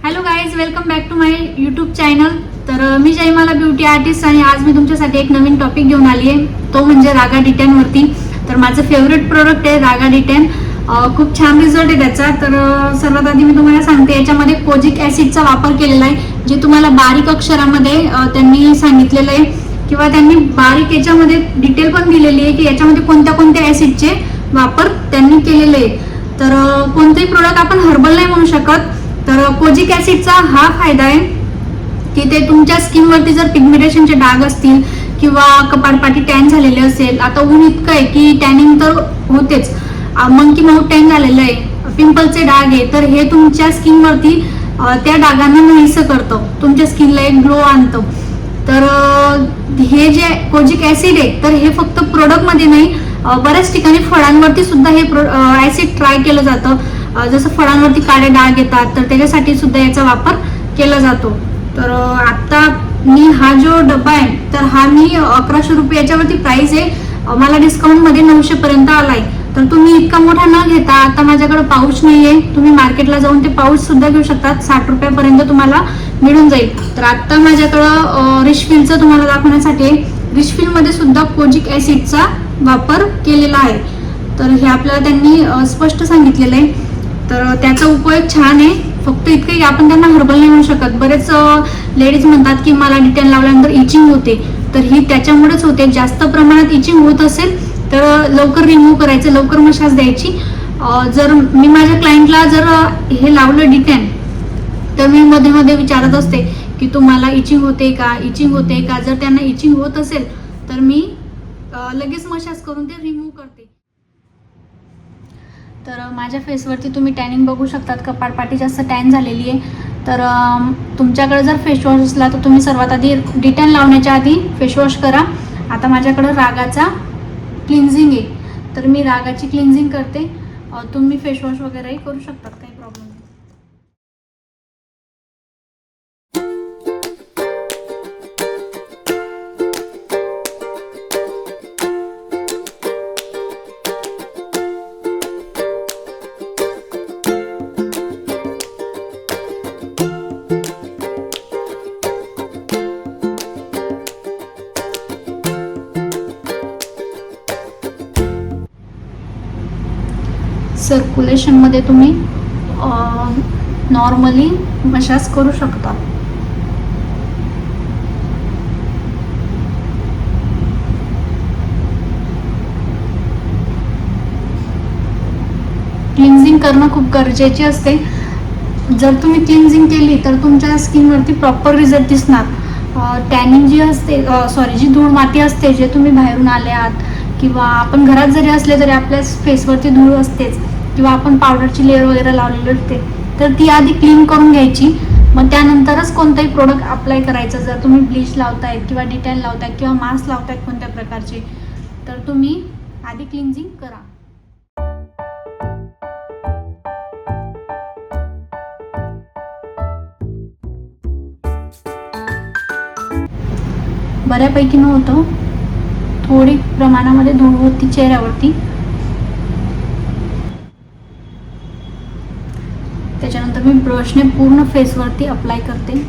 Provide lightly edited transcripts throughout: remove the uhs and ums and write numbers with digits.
Hello guys, welcome back to my YouTube channel. तर मी Jaymala beauty artist आणि आज मी तुमच्यासाठी एक नवीन टॉपिक घेऊन आली आहे, तो म्हणजे रागा D10 वरती. तर माझं फेवरेट प्रोडक्ट आहे रागा D10. खूप छान रिझल्ट आहे त्याचा. तर सर्वात आधी मी तुम्हाला सांगते, याच्यामध्ये कोजिक ॲसिडचा वापर केलेला आहे, जे तुम्हाला बारीक अक्षरामध्ये त्यांनी सांगितलेलं आहे किंवा त्यांनी बारीक याच्यामध्ये डिटेल पण दिलेली आहे की याच्यामध्ये कोणत्या कोणत्या ॲसिडचे वापर त्यांनी केलेले आहे. तर कोणतेही प्रोडक्ट आपण हर्बल नाही म्हणू शकत. तर कोजिक ॲसिडचा हा फायदा आहे की ते तुमच्या स्किनवरती जर पिगमेंटेशनचे डाग असतील किंवा कपाळपाटी टॅन झालेले असेल, आता ऊन इतकं आहे की टॅनिंग तर होतेच, मंकी माऊथ टॅन झालेलं आहे, पिंपलचे डाग आहे, तर हे तुमच्या स्किनवरती त्या डागांना नाहीसं करतं, तुमच्या स्किनला एक ग्लो आणतं. तर हे जे कोजिक ॲसिड आहे तर हे फक्त प्रोडक्टमध्ये नाही, बऱ्याच ठिकाणी फळांवरती सुद्धा हे ॲसिड ट्राय केलं जातं. जसं फळांवरती काळे डाग येतात तर त्याच्यासाठी सुद्धा याचा वापर केला जातो. तर आता मी हा जो डब्बा आहे तर हा मी 1100 रुपये याच्यावरती प्राइस आहे, मला डिस्काउंटमध्ये 900 पर्यंत आलाय. तर तुम्ही इतका मोठा न घेता, आता माझ्याकडे पाऊच नाहीये, तुम्ही मार्केटला जाऊन ते पाऊच सुद्धा घेऊ शकतात, 60 रुपयापर्यंत तुम्हाला मिळून जाईल. तर आता माझ्याकडं रिशफिलचं तुम्हाला दाखवण्यासाठी, रिशफिलमध्ये सुद्धा कोजिक ॲसिडचा वापर केलेला आहे. तर हे आपल्याला त्यांनी स्पष्ट सांगितलेलं आहे. तर त्याचा उपयोग छान आहे, फक्त इतकं की आपण त्यांना हर्बल नाही म्हणू शकत. बरेच लेडीज म्हणतात की मला D10 लावल्यानंतर इचिंग होते, तर ही त्याच्यामुळेच होते. जास्त प्रमाणात इचिंग होत असेल तर लवकर रिमूव्ह करायचं, लवकर मसाज द्यायची. जर मी माझ्या क्लायंटला जर हे लावलं D10 तर मी मध्ये मध्ये विचारत असते की तुम्हाला इचिंग होते का, इचिंग होते का. जर त्यांना इचिंग होत असेल तर मी लगेच मसाज करून ते रिमूव्ह करते. तर माझ्या फेसवरती तुम्ही टॅनिंग बघू शकतात, कपाळपाटी जास्त टॅन झालेली आहे. तर तुमच्याकडे जर फेसवॉश असला तर तुम्ही सर्वात आधी D10 लावण्याच्या आधी फेसवॉश करा. आता माझ्याकडं रागाचा क्लिन्झिंग आहे, तर मी रागाची क्लिन्झिंग करते. तुम्ही फेसवॉश वगैरेही करू शकतात, काही प्रॉब्लेम नाही. सर्क्युलेशनमध्ये तुम्ही नॉर्मली मसाज करू शकता. क्लिन्झिंग करणं खूप गरजेचे असते. जर तुम्ही क्लिन्झिंग केली तर तुमच्या स्किनवरती प्रॉपर रिझल्ट दिसणार. टॅनिंग जी असते, जी धूळ माती असते, जे तुम्ही बाहेरून आले आहात किंवा आपण घरात जरी असले तरी आपल्या फेसवरती धूळ असतेच, किंवा आपण पावडरची लेअर वगैरे लावलेली असते, तर ती आधी क्लीन करून घ्यायची, मग त्यानंतरच कोणताही प्रोडक्ट अप्लाय करायचं. जर तुम्ही ब्लीच लावतायत किंवा D10 लावतायत किंवा मास्क लावतायत कोणत्या प्रकारचे, तर तुम्ही आधी क्लिन्झिंग करा. बऱ्यापैकी नव्हतं, थोडी प्रमाणामध्ये धूळ होती चेहऱ्यावरती. त्याच्यानंतर मी ब्रशने पूर्ण फेसवरती अप्लाय करते.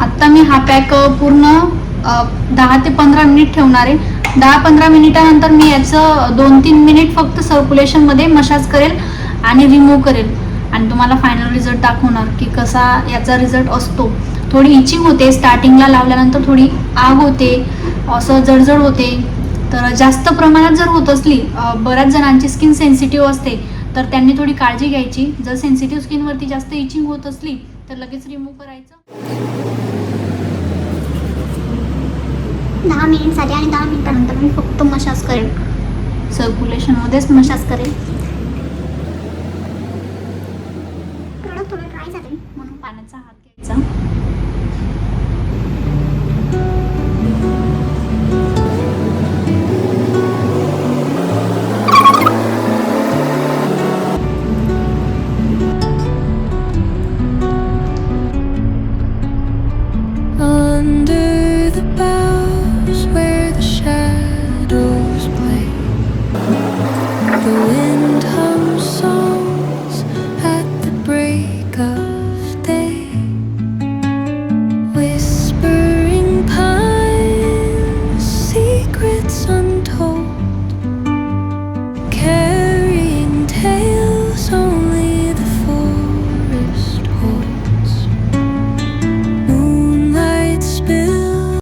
आत्ता मी हा पॅक पूर्ण 10 ते 15 मिनिट ठेवणार आहे. 10-15 मिनिटानंतर मी याचं 2-3 मिनिट फक्त सर्क्युलेशनमध्ये मसाज करेल आणि रिमूव्ह करेल आणि तुम्हाला फायनल रिझल्ट दाखवणार की कसा याचा रिझल्ट असतो. थोडी इचिंग होते स्टार्टिंगला लावल्यानंतर, थोडी आग होते, असं जळजळ होते. तर जास्त प्रमाणात जर होत असली, बऱ्याच जणांची स्किन सेन्सिटिव्ह असते, तर त्यांनी थोडी काळजी घ्यायची. जर सेन्सिटिव्ह स्किनवरती जास्त इचिंग होत असली तर लगेच रिमूव्ह करायचं. 10 मिनिटसाठी आणि 10 मिनिटानंतर मी फक्त मसाज करेन. सर्क्युलेशनमध्येच मसाज करेल. प्रोडक्ट थोडं ड्राय झालं म्हणून पाण्याचा हात घ्यायचा.